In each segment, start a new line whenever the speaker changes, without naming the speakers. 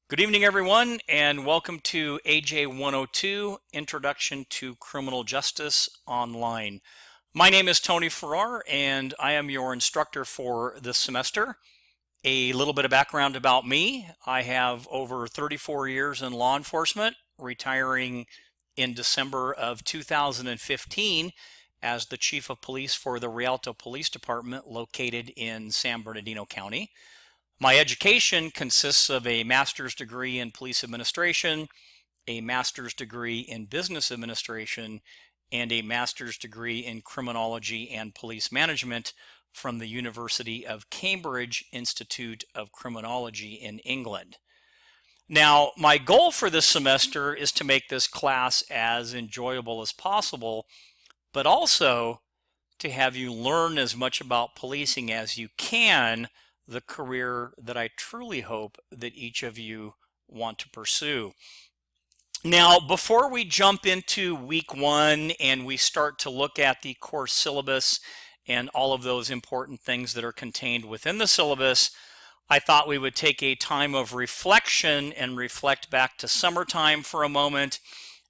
Good evening, everyone, and welcome to AJ102, Introduction to Criminal Justice Online. My name is Tony Farrar, and I am your instructor for this semester. A little bit of background about me. I have over 34 years in law enforcement, retiring in December of 2015 as the Chief of Police for the Rialto Police Department located in San Bernardino County. My education consists of a master's degree in police administration, a master's degree in business administration, and a master's degree in criminology and police management from the University of Cambridge Institute of Criminology in England. Now, my goal for this semester is to make this class as enjoyable as possible, but also to have you learn as much about policing as you can, the career that I truly hope that each of you want to pursue. Now, before we jump into week one and we start to look at the course syllabus and all of those important things that are contained within the syllabus, I thought we would take a time of reflection and reflect back to summertime for a moment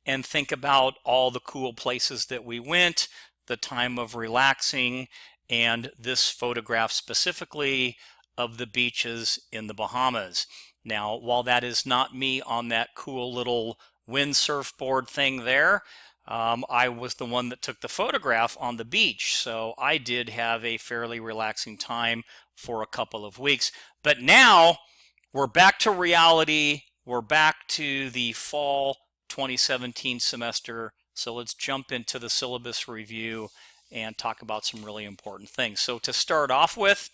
and think about all the cool places that we went, the time of relaxing, and this photograph specifically of the beaches in the Bahamas. Now, while that is not me on that cool little wind surfboard thing there, I was the one that took the photograph on the beach, so I did have a fairly relaxing time for a couple of weeks. But now we're back to reality. We're back to the fall 2017 semester. So let's jump into the syllabus review and talk about some really important things. So to start off with,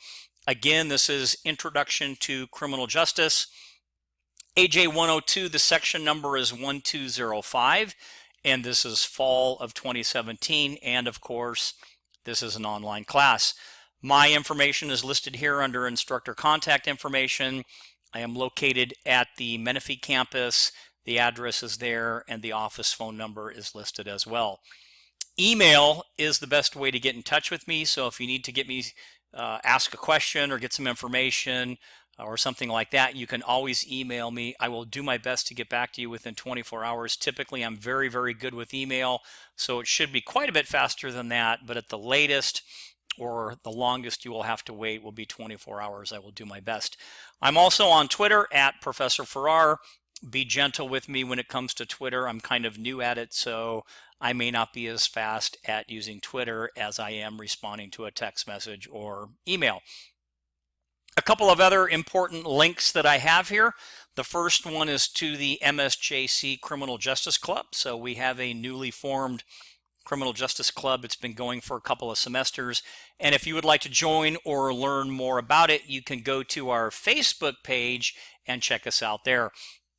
again, this is Introduction to Criminal Justice. AJ102, the section number is 1205, and this is fall of 2017, and of course, this is an online class. My information is listed here under instructor contact information. I am located at the Menifee campus. The address is there, and the office phone number is listed as well. Email is the best way to get in touch with me, so if you need to get me ask a question or get some information or something like that, you can always email me. I will do my best to get back to you within 24 hours. Typically, I'm very, very good with email, so it should be quite a bit faster than that, but at the latest or the longest you will have to wait will be 24 hours. I will do my best. I'm also on Twitter at Professor Farrar. Be gentle with me when it comes to Twitter. I'm kind of new at it, so I may not be as fast at using Twitter as I am responding to a text message or email. A couple of other important links that I have here. The first one is to the MSJC Criminal Justice Club. So we have a newly formed Criminal Justice Club. It's been going for a couple of semesters. And if you would like to join or learn more about it, you can go to our Facebook page and check us out there.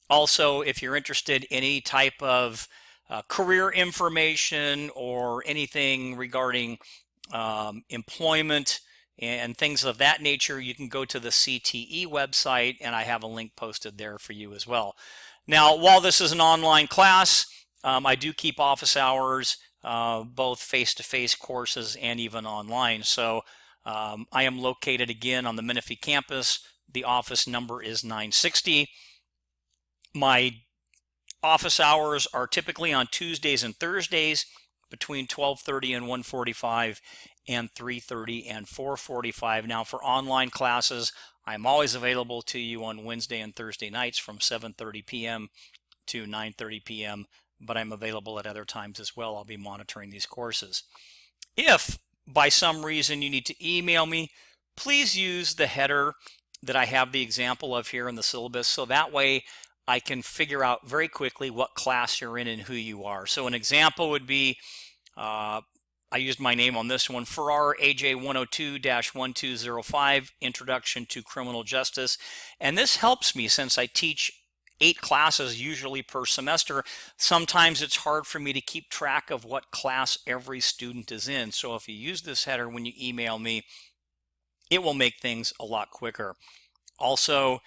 Also, if you're interested in any type of career information or anything regarding employment and things of that nature, you can go to the CTE website, and I have a link posted there for you as well. Now, while this is an online class, I do keep office hours, both face-to-face courses and even online. So I am located again on the Menifee campus. The office number is 960. My office hours are typically on Tuesdays and Thursdays between 12:30 and 1:45 and 3:30 and 4:45. Now for online classes, I'm always available to you on Wednesday and Thursday nights from 7:30 p.m. to 9:30 p.m., but I'm available at other times as well. I'll be monitoring these courses. If by some reason you need to email me, please use the header that I have the example of here in the syllabus, so that way I can figure out very quickly what class you're in and who you are. So an example would be, I used my name on this one, Farrar AJ102-1205, Introduction to Criminal Justice. And this helps me since I teach 8 classes usually per semester. Sometimes it's hard for me to keep track of what class every student is in. So if you use this header when you email me, it will make things a lot quicker. Also,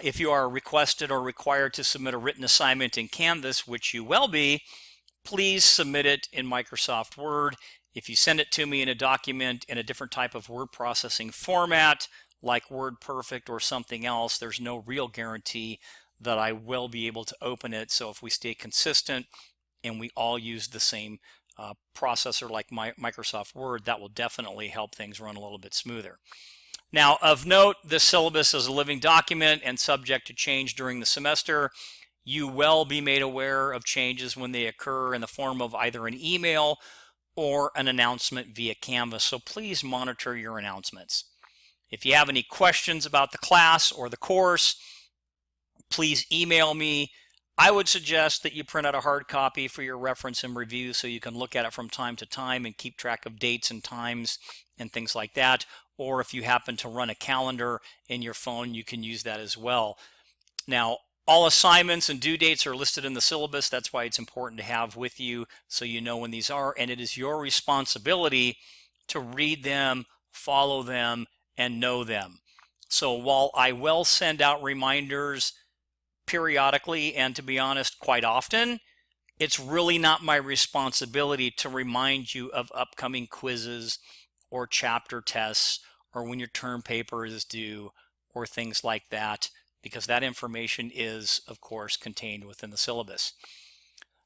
if you are requested or required to submit a written assignment in Canvas, which you will be, please submit it in Microsoft Word. If you send it to me in a document in a different type of word processing format, like WordPerfect or something else, there's no real guarantee that I will be able to open it. So if we stay consistent and we all use the same processor like Microsoft Word, that will definitely help things run a little bit smoother. Now, of note, the syllabus is a living document and subject to change during the semester. You will be made aware of changes when they occur in the form of either an email or an announcement via Canvas, so please monitor your announcements. If you have any questions about the class or the course, please email me. I would suggest that you print out a hard copy for your reference and review so you can look at it from time to time and keep track of dates and times and things like that. Or if you happen to run a calendar in your phone, you can use that as well. Now, all assignments and due dates are listed in the syllabus. That's why it's important to have with you so you know when these are, and it is your responsibility to read them, follow them, and know them. So while I will send out reminders periodically, and to be honest, quite often, it's really not my responsibility to remind you of upcoming quizzes or chapter tests or when your term paper is due or things like that, because that information is, of course, contained within the syllabus.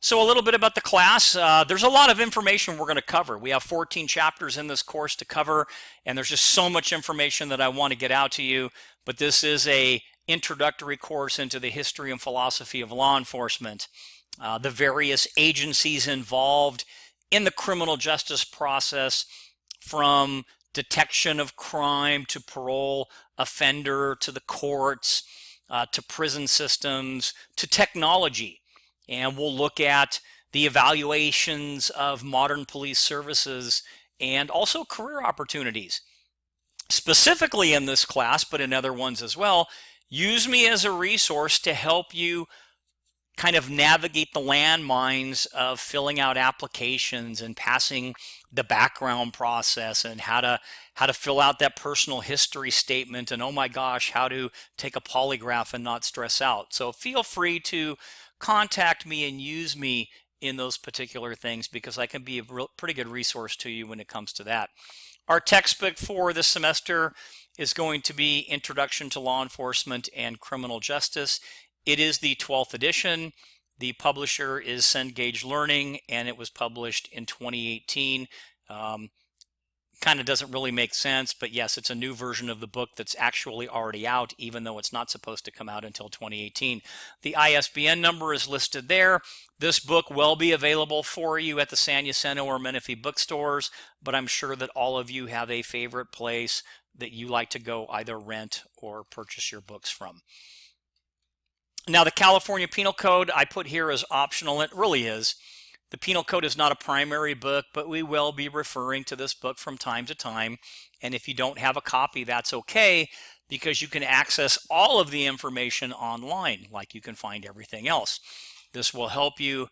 So a little bit about the class. There's a lot of information we're going to cover. We have 14 chapters in this course to cover, and there's just so much information that I want to get out to you. But this is a introductory course into the history and philosophy of law enforcement, the various agencies involved in the criminal justice process, from detection of crime to parole offender to the courts to prison systems to technology. And we'll look at the evaluations of modern police services and also career opportunities. Specifically in this class, but in other ones as well, use me as a resource to help you kind of navigate the landmines of filling out applications and passing the background process, and how to fill out that personal history statement, and oh my gosh, how to take a polygraph and not stress out. So feel free to contact me and use me in those particular things, because I can be a pretty good resource to you when it comes to that. Our textbook for this semester is going to be Introduction to Law Enforcement and Criminal Justice. It is the 12th edition. The publisher is Cengage Learning, and it was published in 2018. Kind of doesn't really make sense, but yes, it's a new version of the book that's actually already out, even though it's not supposed to come out until 2018. The ISBN number is listed there. This book will be available for you at the San Jacinto or Menifee bookstores, but I'm sure that all of you have a favorite place that you like to go either rent or purchase your books from. Now, the California Penal Code I put here as optional. It really is. The Penal Code is not a primary book, but we will be referring to this book from time to time. And if you don't have a copy, that's okay, because you can access all of the information online, like you can find everything else. This will help you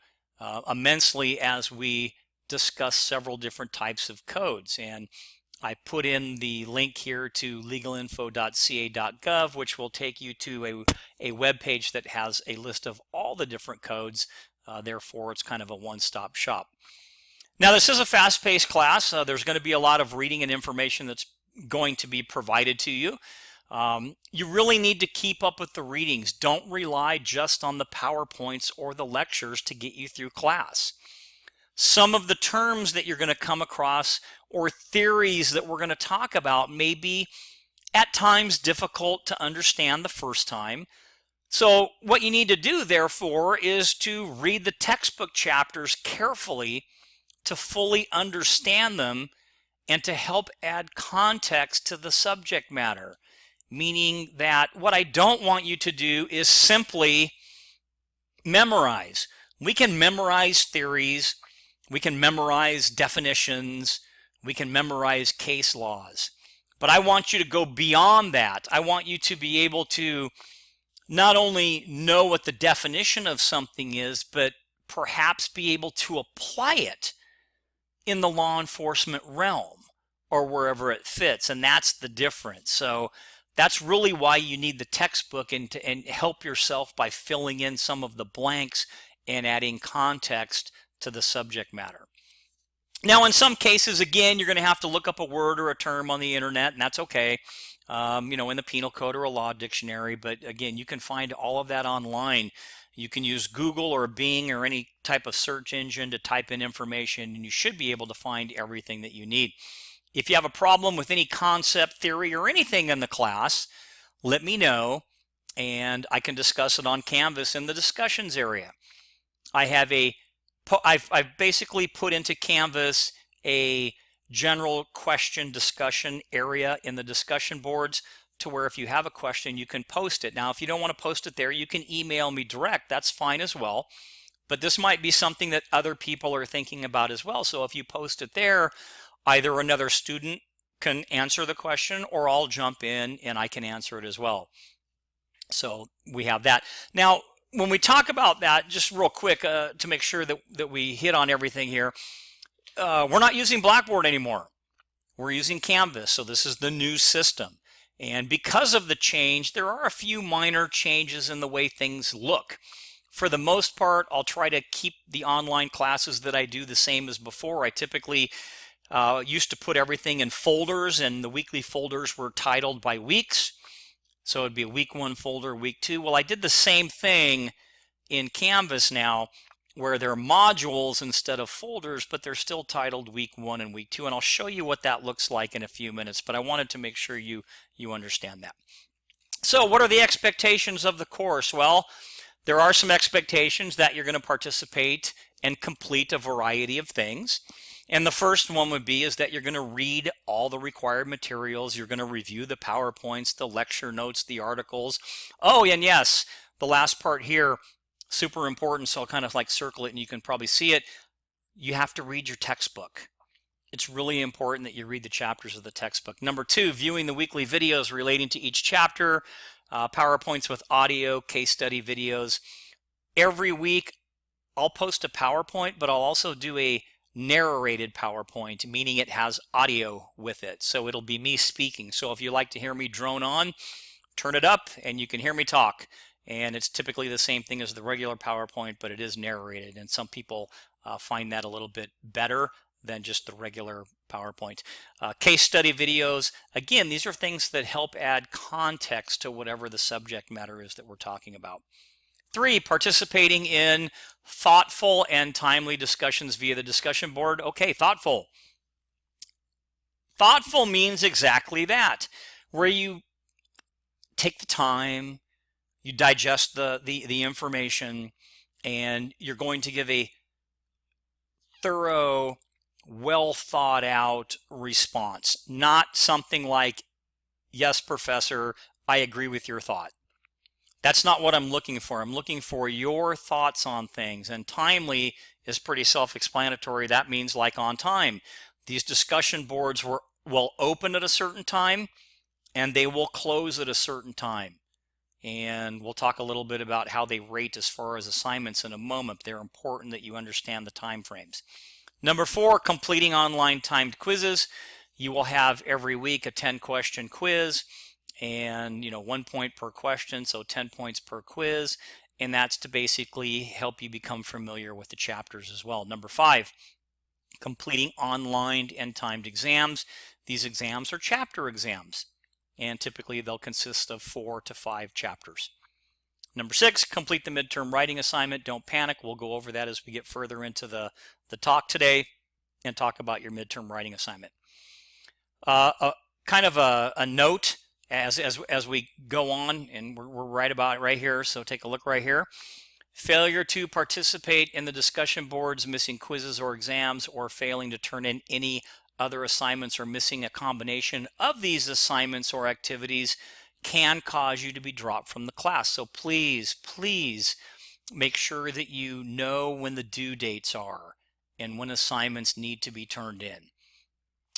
immensely as we discuss several different types of codes. And I put in the link here to legalinfo.ca.gov, which will take you to a web page that has a list of all the different codes. Therefore, it's kind of a one-stop shop. Now, this is a fast-paced class. There's going to be a lot of reading and information that's going to be provided to you. You really need to keep up with the readings. Don't rely just on the PowerPoints or the lectures to get you through class. Some of the terms that you're going to come across or theories that we're going to talk about may be at times difficult to understand the first time. So what you need to do, therefore, is to read the textbook chapters carefully to fully understand them and to help add context to the subject matter. Meaning that what I don't want you to do is simply memorize. We can memorize theories, we can memorize definitions, we can memorize case laws. But I want you to go beyond that. I want you to be able to not only know what the definition of something is, but perhaps be able to apply it in the law enforcement realm or wherever it fits. And that's the difference. So that's really why you need the textbook, and help yourself by filling in some of the blanks and adding context to the subject matter. Now, in some cases, again, you're going to have to look up a word or a term on the internet, and that's okay. in the penal code or a law dictionary. But again, you can find all of that online. You can use Google or Bing or any type of search engine to type in information, and you should be able to find everything that you need. If you have a problem with any concept, theory, or anything in the class, let me know, and I can discuss it on Canvas in the discussions area. I've basically put into Canvas a general question discussion area in the discussion boards to where if you have a question, you can post it. Now, if you don't want to post it there, you can email me direct. That's fine as well. But this might be something that other people are thinking about as well. So if you post it there, either another student can answer the question or I'll jump in and I can answer it as well. So we have that. Now, when we talk about that, just real quick to make sure that we hit on everything here, we're not using Blackboard anymore. We're using Canvas. So this is the new system. And because of the change, there are a few minor changes in the way things look. For the most part, I'll try to keep the online classes that I do the same as before. I typically used to put everything in folders, and the weekly folders were titled by weeks. So it'd be a week 1 folder, week 2. Well, I did the same thing in Canvas now, where they're modules instead of folders, but they're still titled week 1 and week 2. And I'll show you what that looks like in a few minutes, but I wanted to make sure you understand that. So what are the expectations of the course? Well, there are some expectations that you're going to participate and complete a variety of things. And the first one would be is that you're going to read all the required materials. You're going to review the PowerPoints, the lecture notes, the articles. Oh, and yes, the last part here, super important, so I'll kind of like circle it and you can probably see it. You have to read your textbook. It's really important that you read the chapters of the textbook. Number 2, viewing the weekly videos relating to each chapter, PowerPoints with audio, case study videos. Every week, I'll post a PowerPoint, but I'll also do a narrated PowerPoint, meaning it has audio with it. So it'll be me speaking. So if you like to hear me drone on, turn it up and you can hear me talk. And it's typically the same thing as the regular PowerPoint, but it is narrated. And some people find that a little bit better than just the regular PowerPoint. Case study videos. Again, these are things that help add context to whatever the subject matter is that we're talking about. 3, participating in thoughtful and timely discussions via the discussion board. Okay, thoughtful. Thoughtful means exactly that, where you take the time, you digest the information, and you're going to give a thorough, well thought out response. Not something like, yes, professor, I agree with your thought. That's not what I'm looking for. I'm looking for your thoughts on things. And timely is pretty self-explanatory. That means like on time. These discussion boards will open at a certain time and they will close at a certain time. And we'll talk a little bit about how they rate as far as assignments in a moment. They're important that you understand the time frames. Number 4, completing online timed quizzes. You will have every week a 10-question quiz. And 1 point per question, so 10 points per quiz, and that's to basically help you become familiar with the chapters as well. Number 5, completing online and timed exams. These exams are chapter exams, and typically they'll consist of 4 to 5 chapters. Number 6, complete the midterm writing assignment. Don't panic, we'll go over that as we get further into the talk today and talk about your midterm writing assignment. Kind of a note as we go on, and we're right about right here, so take a look right here. Failure to participate in the discussion boards, missing quizzes or exams, or failing to turn in any other assignments or missing a combination of these assignments or activities can cause you to be dropped from the class. So please make sure that you know when the due dates are and when assignments need to be turned in.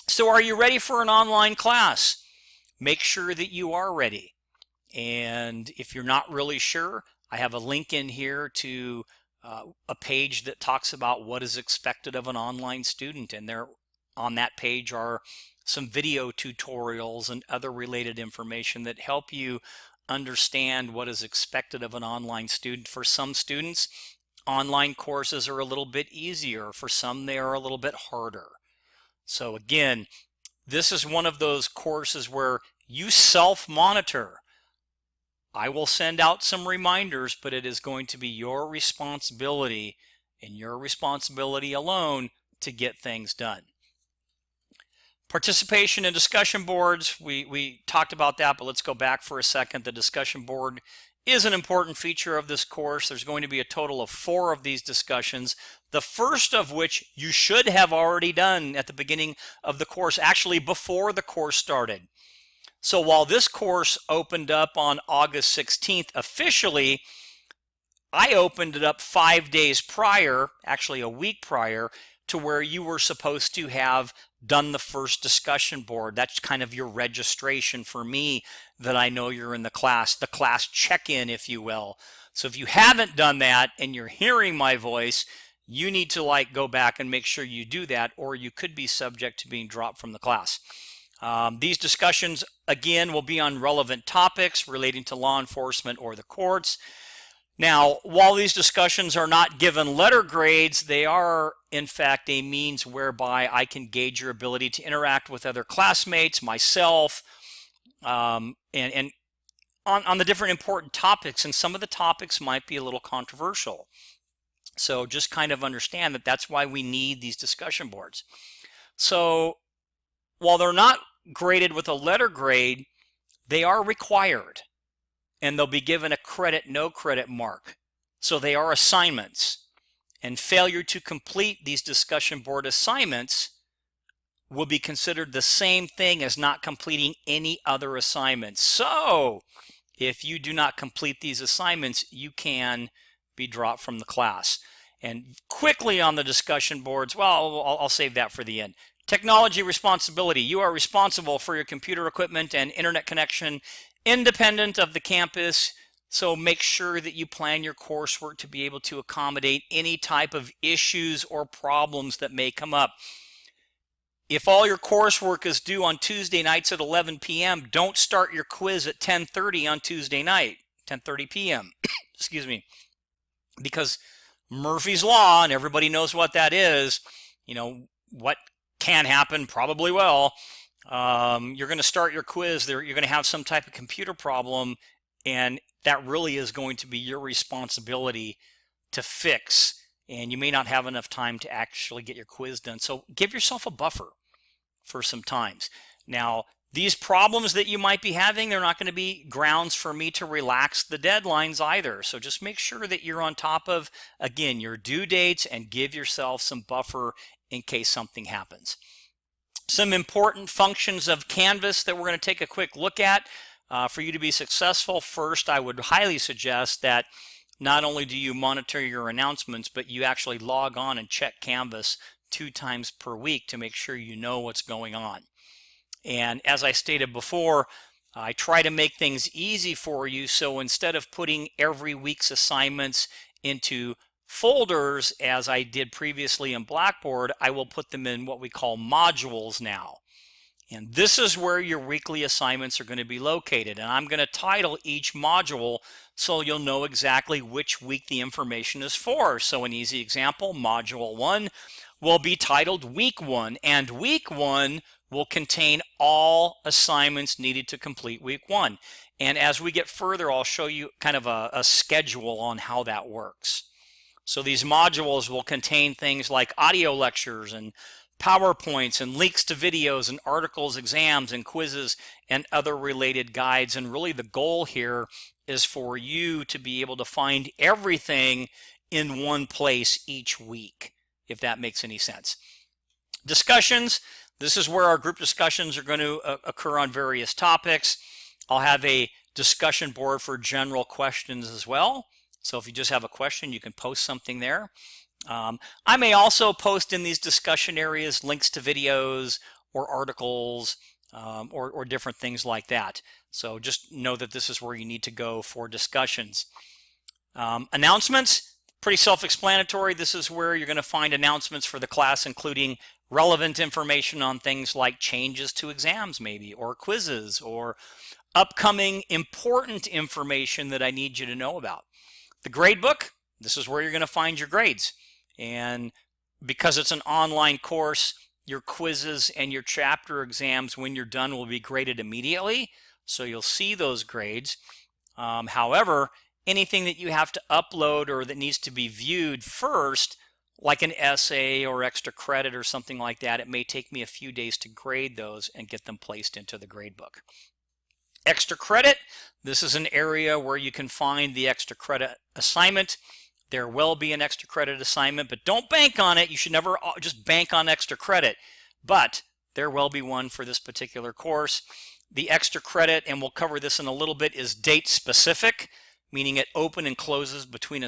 So are you ready for an online class? Make sure that you are ready. And if you're not really sure, I have a link in here to a page that talks about what is expected of an online student. And there on that page are some video tutorials and other related information that help you understand what is expected of an online student. For some students, online courses are a little bit easier. For some, they are a little bit harder. So again, this is one of those courses where You self-monitor. I will send out some reminders, but it is going to be your responsibility and your responsibility alone to get things done. Participation in discussion boards, we talked about that, but let's go back for a second. The discussion board is an important feature of this course. There's going to be a total of 4 of these discussions, the first of which you should have already done at the beginning of the course, actually before the course started. So while this course opened up on August 16th officially, I opened it up 5 days prior, actually a week prior, to where you were supposed to have done the first discussion board. That's kind of your registration for me, that I know you're in the class check-in, if you will. So if you haven't done that and you're hearing my voice, you need to go back and make sure you do that, or you could be subject to being dropped from the class. These discussions, again, will be on relevant topics relating to law enforcement or the courts. Now, while these discussions are not given letter grades, they are, in fact, a means whereby I can gauge your ability to interact with other classmates, myself, and on the different important topics. And some of the topics might be a little controversial. So just kind of understand that that's why we need these discussion boards. So while they're not graded with a letter grade, they are required, and they'll be given a credit, no credit mark. So they are assignments, and failure to complete these discussion board assignments will be considered the same thing as not completing any other assignments. So if you do not complete these assignments, you can be dropped from the class. And quickly on the discussion boards, well, I'll save that for the end. Technology responsibility. You are responsible for your computer equipment and internet connection independent of the campus. So make sure that you plan your coursework to be able to accommodate any type of issues or problems that may come up. If all your coursework is due on Tuesday nights at 11 p.m., don't start your quiz at 10:30 on Tuesday night, 10:30 p.m. Excuse me. Because Murphy's Law, and everybody knows what that is, what can happen, probably will. You're going to start your quiz, you're going to have some type of computer problem, and that really is going to be your responsibility to fix, and you may not have enough time to actually get your quiz done. So give yourself a buffer for some times. Now, these problems that you might be having, they're not going to be grounds for me to relax the deadlines either. So just make sure that you're on top of, again, your due dates, and give yourself some buffer in case something happens. Some important functions of Canvas that we're going to take a quick look at. For you to be successful, first, I would highly suggest that not only do you monitor your announcements, but you actually log on and check Canvas 2 times per week to make sure you know what's going on. And as I stated before, I try to make things easy for you. So instead of putting every week's assignments into folders, as I did previously in Blackboard, I will put them in what we call modules now. And this is where your weekly assignments are going to be located. And I'm going to title each module so you'll know exactly which week the information is for. So an easy example, Module 1 will be titled Week 1, and Week 1 will contain all assignments needed to complete Week 1. And as we get further, I'll show you kind of a schedule on how that works. So these modules will contain things like audio lectures and PowerPoints and links to videos and articles, exams and quizzes and other related guides. And really the goal here is for you to be able to find everything in one place each week, if that makes any sense. Discussions. This is where our group discussions are going to occur on various topics. I'll have a discussion board for general questions as well. So if you just have a question, you can post something there. I may also post in these discussion areas links to videos or articles or different things like that. So just know that this is where you need to go for discussions. Announcements, pretty self-explanatory. This is where you're going to find announcements for the class, including relevant information on things like changes to exams maybe, or quizzes, or upcoming important information that I need you to know about. The grade book, this is where you're going to find your grades. And because it's an online course, your quizzes and your chapter exams, when you're done, will be graded immediately. So you'll see those grades. However, anything that you have to upload or that needs to be viewed first, like an essay or extra credit or something like that, it may take me a few days to grade those and get them placed into the gradebook. Extra credit, this is an area where you can find the extra credit assignment. There will be an extra credit assignment, but don't bank on it. You should never just bank on extra credit, but there will be one for this particular course. The extra credit, and we'll cover this in a little bit, is date specific, meaning it opens and closes between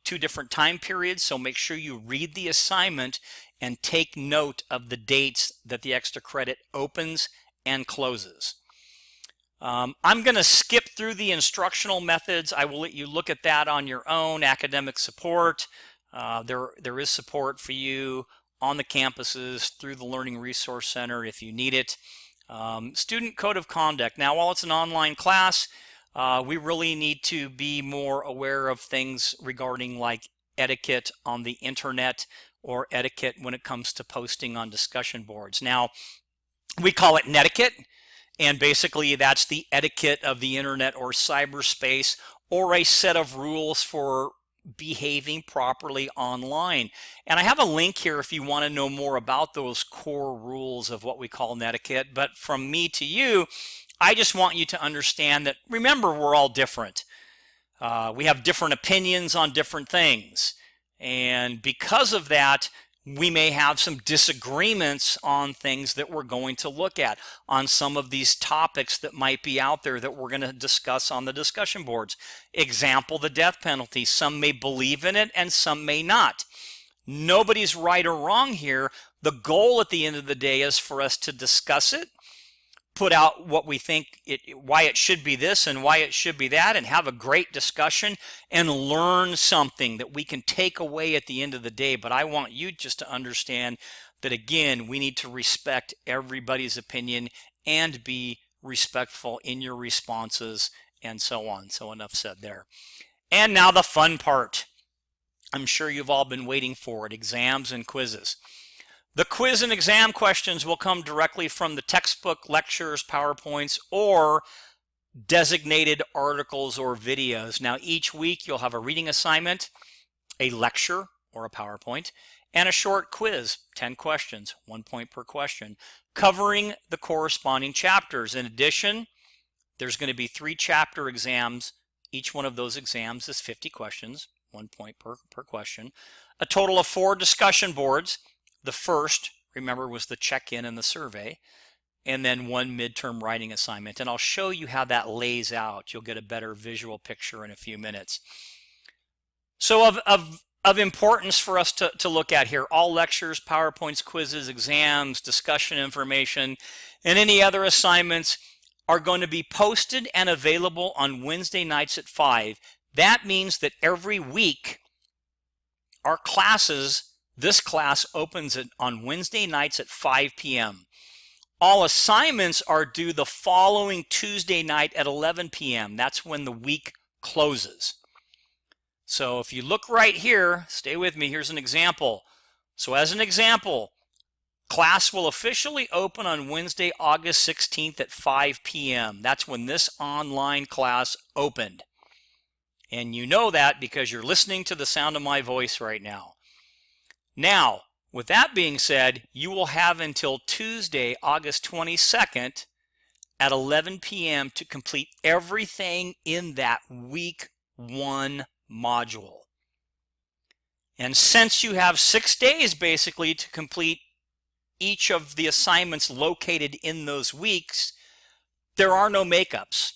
two different time periods. So make sure you read the assignment and take note of the dates that the extra credit opens and closes. I'm going to skip through the instructional methods. I will let you look at that on your own. Academic support, there is support for you on the campuses through the Learning Resource Center if you need it. Student code of conduct. Now, while it's an online class, we really need to be more aware of things regarding like etiquette on the internet or etiquette when it comes to posting on discussion boards. Now, we call it netiquette. And basically, that's the etiquette of the internet or cyberspace, or a set of rules for behaving properly online. And I have a link here if you want to know more about those core rules of what we call netiquette. But from me to you, I just want you to understand that, remember, we're all different. We have different opinions on different things. And because of that, we may have some disagreements on things that we're going to look at, on some of these topics that might be out there that we're going to discuss on the discussion boards. Example, the death penalty. Some may believe in it and some may not. Nobody's right or wrong here. The goal at the end of the day is for us to discuss it, put out what we think, why it should be this and why it should be that, and have a great discussion and learn something that we can take away at the end of the day. But I want you just to understand that, again, we need to respect everybody's opinion and be respectful in your responses and so on. So enough said there. And now the fun part. I'm sure you've all been waiting for it, exams and quizzes. The quiz and exam questions will come directly from the textbook, lectures, PowerPoints, or designated articles or videos. Now, each week you'll have a reading assignment, a lecture or a PowerPoint, and a short quiz, 10 questions, 1 point per question, covering the corresponding chapters. In addition, there's going to be 3 chapter exams. Each one of those exams is 50 questions, 1 point per question. A total of 4 discussion boards. The first, remember, was the check-in and the survey, and then 1 midterm writing assignment. And I'll show you how that lays out. You'll get a better visual picture in a few minutes. So of importance for us to look at here, all lectures, PowerPoints, quizzes, exams, discussion information, and any other assignments are going to be posted and available on Wednesday nights at 5. That means that every week our classes, this class opens on Wednesday nights at 5 p.m. All assignments are due the following Tuesday night at 11 p.m. That's when the week closes. So if you look right here, stay with me, here's an example. So as an example, class will officially open on Wednesday, August 16th at 5 p.m. That's when this online class opened. And you know that because you're listening to the sound of my voice right now. Now, with that being said, you will have until Tuesday, August 22nd at 11 p.m. to complete everything in that week 1 module. And since you have 6 days basically to complete each of the assignments located in those weeks, there are no makeups.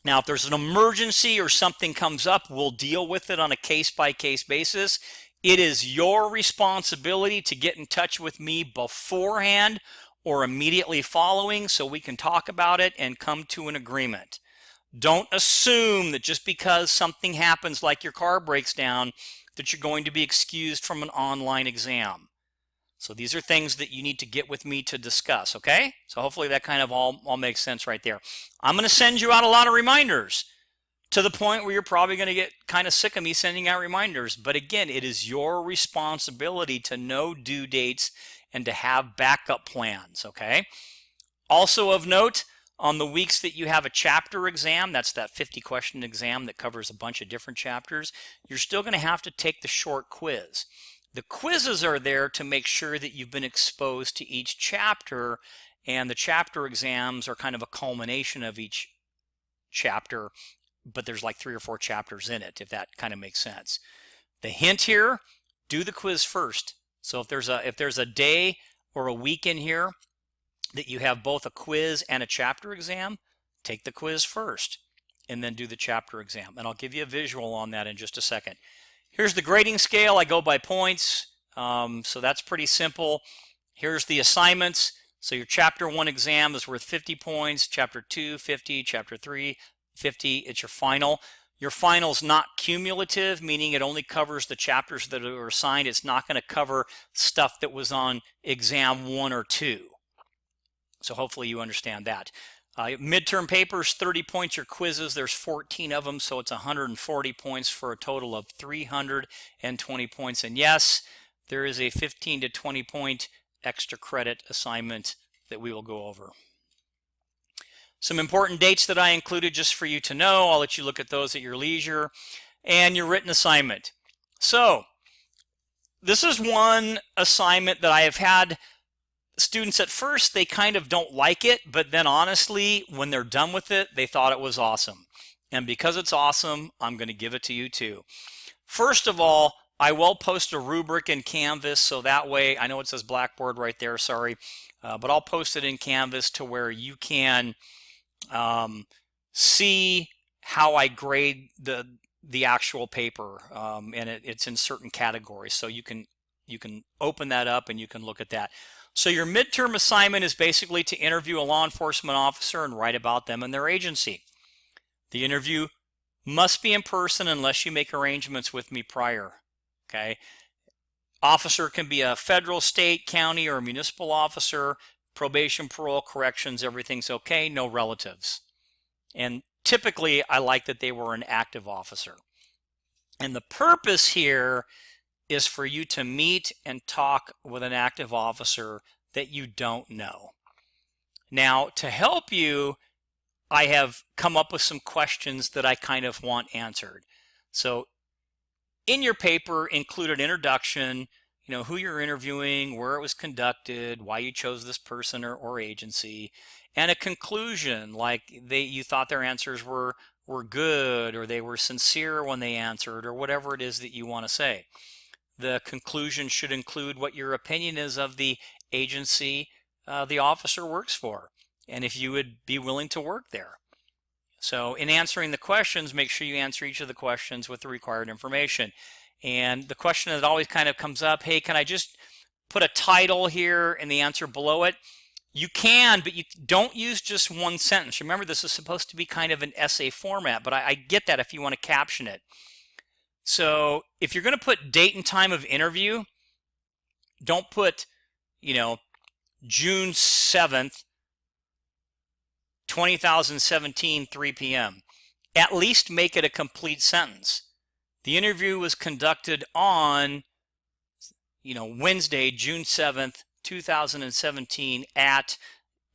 Now, if there's an emergency or something comes up, we'll deal with it on a case-by-case basis. It is your responsibility to get in touch with me beforehand or immediately following so we can talk about it and come to an agreement. Don't assume that just because something happens like your car breaks down that you're going to be excused from an online exam. So these are things that you need to get with me to discuss, okay? So hopefully that kind of all makes sense right there. I'm going to send you out a lot of reminders, to the point where you're probably going to get kind of sick of me sending out reminders. But again, it is your responsibility to know due dates and to have backup plans, okay? Also of note, on the weeks that you have a chapter exam, that's that 50 question exam that covers a bunch of different chapters, you're still going to have to take the short quiz. The quizzes are there to make sure that you've been exposed to each chapter, and the chapter exams are kind of a culmination of each chapter, but there's like 3 or 4 chapters in it, if that kind of makes sense. The hint here, do the quiz first. So if there's a day or a week in here that you have both a quiz and a chapter exam, take the quiz first and then do the chapter exam. And I'll give you a visual on that in just a second. Here's the grading scale. I go by points, so that's pretty simple. Here's the assignments. So your chapter 1 exam is worth 50 points, chapter 2, 50, chapter 3, 50. It's your final. Your final's not cumulative, meaning it only covers the chapters that are assigned. It's not going to cover stuff that was on exam 1 or 2. So hopefully you understand that. Midterm papers, 30 points. Your quizzes, there's 14 of them, so it's 140 points for a total of 320 points. And yes, there is a 15 to 20 point extra credit assignment that we will go over. Some important dates that I included just for you to know. I'll let you look at those at your leisure. And your written assignment. So this is one assignment that I have had students at first, they kind of don't like it, but then honestly, when they're done with it, they thought it was awesome. And because it's awesome, I'm going to give it to you too. First of all, I will post a rubric in Canvas, so that way, I know it says Blackboard right there, sorry, but I'll post it in Canvas to where you can see how I grade the actual paper, and it's in certain categories, so you can open that up and you can look at that. So your midterm assignment is basically to interview a law enforcement officer and write about them and their agency. The interview must be in person unless you make arrangements with me prior. Okay. Officer can be a federal, state, county, or municipal officer. Probation, parole, corrections, everything's okay. No relatives. And typically, I like that they were an active officer. And the purpose here is for you to meet and talk with an active officer that you don't know. Now, to help you, I have come up with some questions that I kind of want answered. So in your paper, include an introduction, who you're interviewing, where it was conducted, why you chose this person or agency, and a conclusion, like you thought their answers were good, or they were sincere when they answered, or whatever it is that you want to say. The conclusion should include what your opinion is of the agency the officer works for, and if you would be willing to work there. So in answering the questions, make sure you answer each of the questions with the required information. And the question that always kind of comes up, hey, can I just put a title here and the answer below it? You can, but you don't use just one sentence. Remember, this is supposed to be kind of an essay format, but I get that if you want to caption it. So if you're going to put date and time of interview, don't put, June 7th, 2017, 3 p.m. At least make it a complete sentence. The interview was conducted on, Wednesday, June 7th, 2017 at,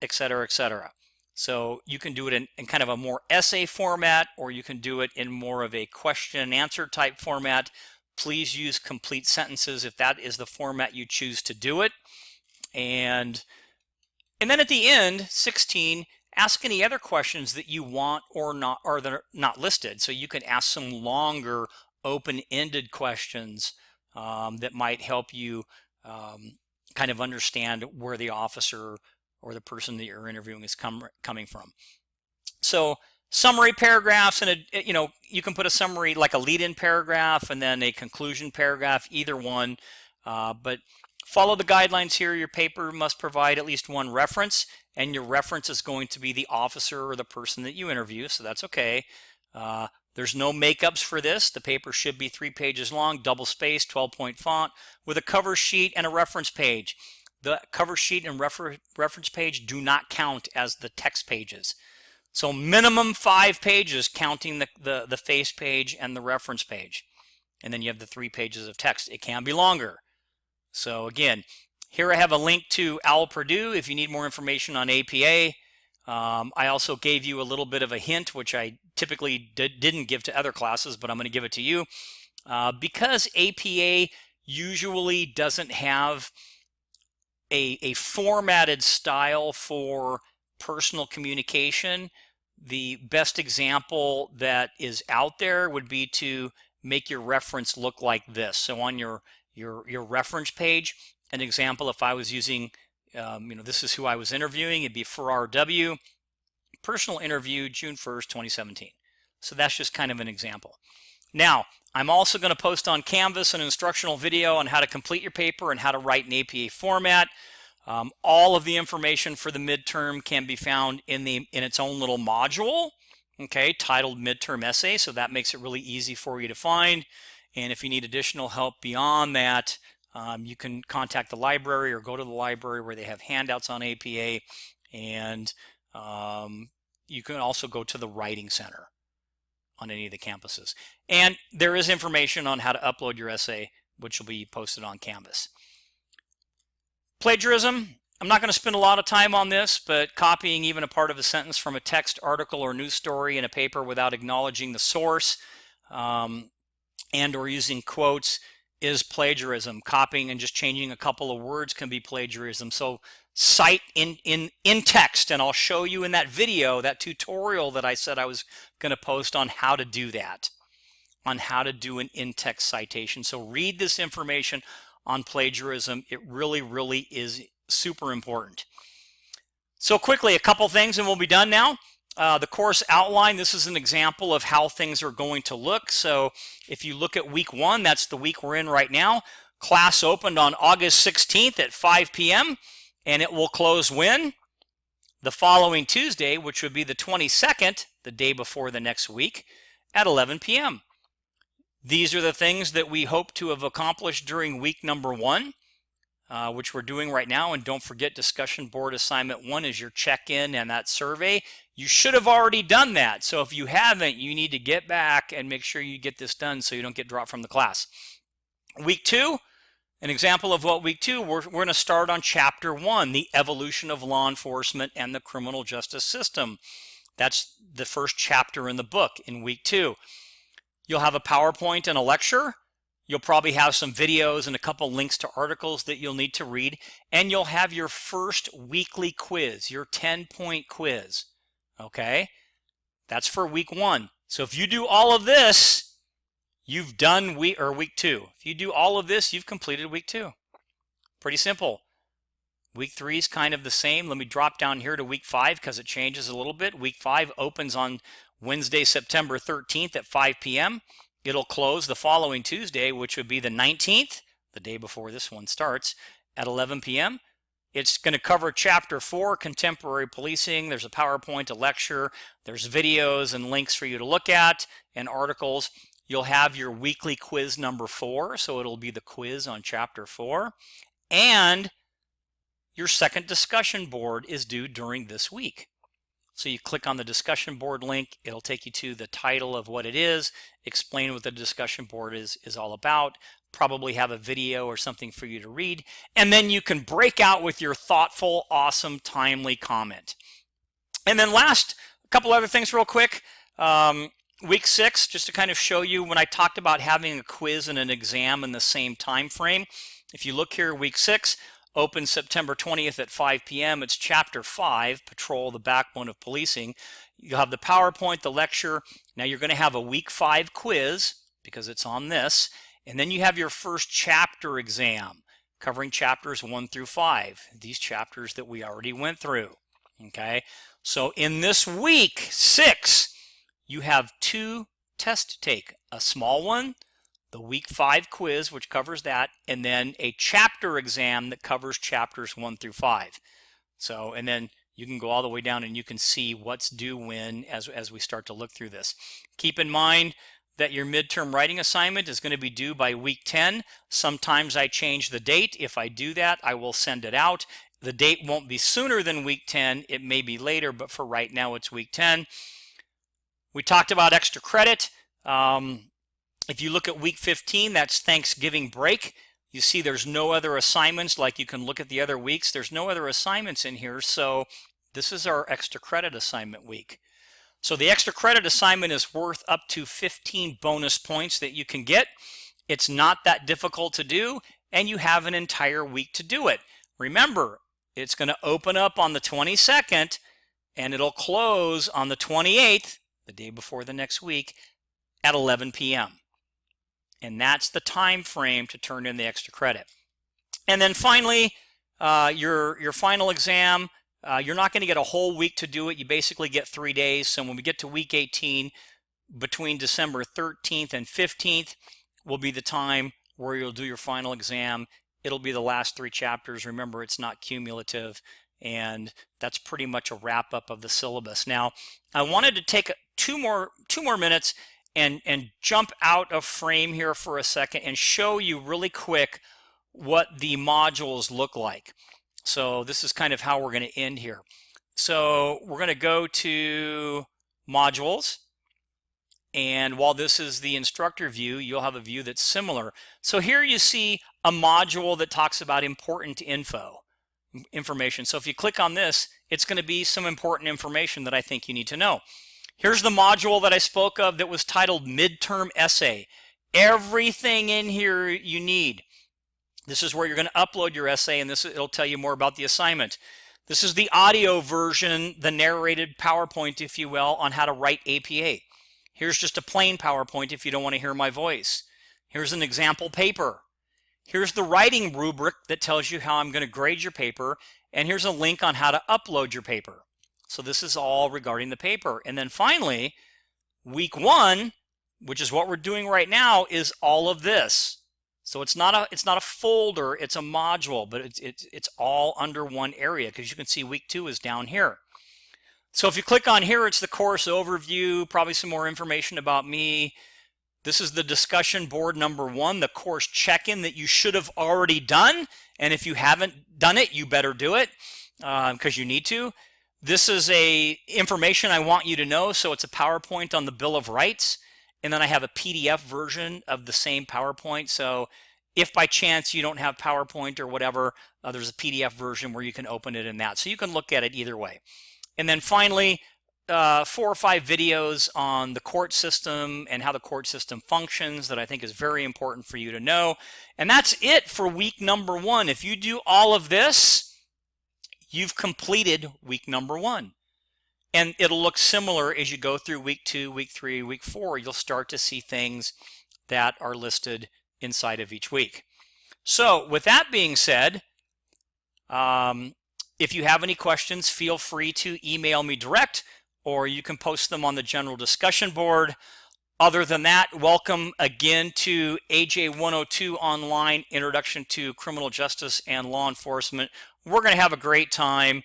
et cetera, et cetera. So you can do it in kind of a more essay format, or you can do it in more of a question and answer type format. Please use complete sentences if that is the format you choose to do it. And then at the end, 16, ask any other questions that you want or that are not listed. So you can ask some longer, open-ended questions that might help you kind of understand where the officer or the person that you're interviewing is coming from. So summary paragraphs, and you can put a summary like a lead-in paragraph and then a conclusion paragraph, either one. But follow the guidelines here. Your paper must provide at least one reference, and your reference is going to be the officer or the person that you interview, so that's okay. There's no makeups for this. The paper should be 3 pages long, double-spaced, 12-point font, with a cover sheet and a reference page. The cover sheet and reference page do not count as the text pages. So minimum 5 pages, counting the face page and the reference page. And then you have the 3 pages of text. It can be longer. So again, Here I have a link to OWL Purdue if you need more information on APA. I also gave you a little bit of a hint, which I typically didn't give to other classes, but I'm going to give it to you. Because APA usually doesn't have a formatted style for personal communication, the best example that is out there would be to make your reference look like this. So on your reference page, an example, if I was using, this is who I was interviewing, it'd be Farrar W. Personal interview, June 1st, 2017. So that's just kind of an example. Now, I'm also going to post on Canvas an instructional video on how to complete your paper and how to write in APA format. All of the information for the midterm can be found in its own little module, okay, titled Midterm Essay. So that makes it really easy for you to find. And if you need additional help beyond that, you can contact the library or go to the library where they have handouts on APA. And you can also go to the Writing Center on any of the campuses. And there is information on how to upload your essay, which will be posted on Canvas. Plagiarism, I'm not going to spend a lot of time on this, but copying even a part of a sentence from a text, article, or news story in a paper without acknowledging the source and or using quotes is plagiarism. Copying and just changing a couple of words can be plagiarism. So cite in text, and I'll show you in that video, that tutorial that I said I was going to post on how to do that, on how to do an in-text citation. So read this information on plagiarism. It really, really is super important. So quickly, a couple things and we'll be done now. The course outline, this is an example of how things are going to look. So if you look at week 1, that's the week we're in right now. Class opened on August 16th at 5 p.m. and it will close when? The following Tuesday, which would be the 22nd, the day before the next week, at 11 p.m. These are the things that we hope to have accomplished during week number 1, which we're doing right now. And don't forget, discussion board assignment 1 is your check-in and that survey. You should have already done that. So if you haven't, you need to get back and make sure you get this done so you don't get dropped from the class. Week 2, an example of what week 2, we're going to start on chapter 1, the evolution of law enforcement and the criminal justice system. That's the first chapter in the book in week 2. You'll have a PowerPoint and a lecture. You'll probably have some videos and a couple links to articles that you'll need to read. And you'll have your first weekly quiz, your 10-point quiz. Okay? That's for week 1. So if you do all of this, you've done week 2. If you do all of this, you've completed week 2. Pretty simple. Week 3 is kind of the same. Let me drop down here to week 5 because it changes a little bit. Week 5 opens on Wednesday, September 13th at 5 p.m. It'll close the following Tuesday, which would be the 19th, the day before this one starts, at 11 p.m. It's going to cover Chapter 4, Contemporary Policing. There's a PowerPoint, a lecture. There's videos and links for you to look at and articles. You'll have your weekly quiz number 4, so it'll be the quiz on Chapter 4. And your second discussion board is due during this week. So you click on the discussion board link, it'll take you to the title of what it is, explain what the discussion board is all about, probably have a video or something for you to read, and then you can break out with your thoughtful, awesome, timely comment. And then last, a couple other things real quick. Week 6, just to kind of show you when I talked about having a quiz and an exam in the same time frame. If you look here, week 6, open September 20th at 5 p.m. It's Chapter 5, Patrol, the Backbone of Policing. You'll have the PowerPoint, the lecture. Now you're going to have a week 5 quiz because it's on this. And then you have your first chapter exam covering chapters 1 through 5, these chapters that we already went through. Okay, so in this week 6, you have 2 tests to take, a small one, the week 5 quiz, which covers that, and then a chapter exam that covers chapters 1 through 5. So, and then you can go all the way down and you can see what's due when as we start to look through this. Keep in mind that your midterm writing assignment is going to be due by week 10. Sometimes I change the date. If I do that, I will send it out. The date won't be sooner than week 10. It may be later, but for right now, it's week 10. We talked about extra credit. If you look at week 15, that's Thanksgiving break. You see there's no other assignments, like you can look at the other weeks. There's no other assignments in here, so this is our extra credit assignment week. So the extra credit assignment is worth up to 15 bonus points that you can get. It's not that difficult to do, and you have an entire week to do it. Remember, it's going to open up on the 22nd, and it'll close on the 28th, the day before the next week, at 11 p.m. And that's the time frame to turn in the extra credit. And then finally, your final exam, you're not going to get a whole week to do it. You basically get 3 days. So when we get to week 18, between December 13th and 15th will be the time where you'll do your final exam. It'll be the last 3 chapters. Remember, it's not cumulative, and that's pretty much a wrap up of the syllabus. Now, I wanted to take two more minutes and jump out of frame here for a second and show you really quick what the modules look like. So this is kind of how we're going to end here. So we're going to go to modules, and while this is the instructor view, you'll have a view that's similar. So here you see a module that talks about important information. So if you click on this, it's going to be some important information that I think you need to know. Here's the module that I spoke of that was titled Midterm Essay. Everything in here you need. This is where you're going to upload your essay, and it'll tell you more about the assignment. This is the audio version, the narrated PowerPoint, if you will, on how to write APA. Here's just a plain PowerPoint if you don't want to hear my voice. Here's an example paper. Here's the writing rubric that tells you how I'm going to grade your paper, and here's a link on how to upload your paper. So this is all regarding the paper. And then finally, week 1, which is what we're doing right now, is all of this. So it's not a folder, it's a module, but it's all under one area, because you can see week 2 is down here. So if you click on here, it's the course overview, probably some more information about me. This is the discussion board number 1, the course check-in that you should have already done. And if you haven't done it, you better do it, because you need to. This is information I want you to know. So it's a PowerPoint on the Bill of Rights. And then I have a PDF version of the same PowerPoint. So if by chance you don't have PowerPoint or whatever, there's a PDF version where you can open it in that. So you can look at it either way. And then finally, 4 or 5 videos on the court system and how the court system functions that I think is very important for you to know. And that's it for week number 1. If you do all of this, you've completed week number 1. And it'll look similar as you go through week 2, week 3, week 4. You'll start to see things that are listed inside of each week. So with that being said, if you have any questions, feel free to email me direct, or you can post them on the general discussion board. Other than that, welcome again to AJ102 Online, Introduction to Criminal Justice and Law Enforcement. We're going to have a great time.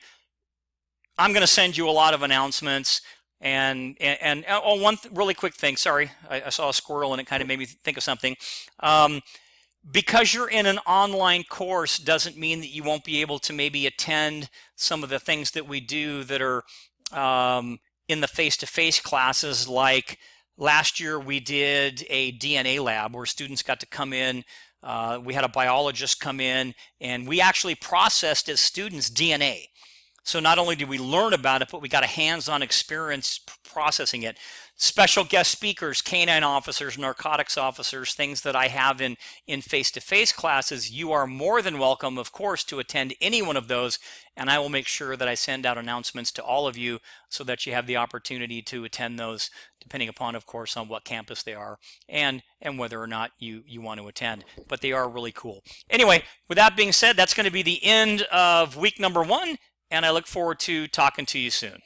I'm going to send you a lot of announcements. And one really quick thing, sorry, I saw a squirrel and it kind of made me think of something. Because you're in an online course doesn't mean that you won't be able to maybe attend some of the things that we do that are in the face-to-face classes. Like last year we did a DNA lab where students got to come in. We had a biologist come in, and we actually processed as students DNA. So not only did we learn about it, but we got a hands-on experience processing it. Special guest speakers, canine officers, narcotics officers, things that I have in face-to-face classes. You are more than welcome, of course, to attend any one of those, and I will make sure that I send out announcements to all of you so that you have the opportunity to attend those, depending upon, of course, on what campus they are and whether or not you want to attend. But they are really cool. Anyway, with that being said, that's going to be the end of week number 1. And I look forward to talking to you soon.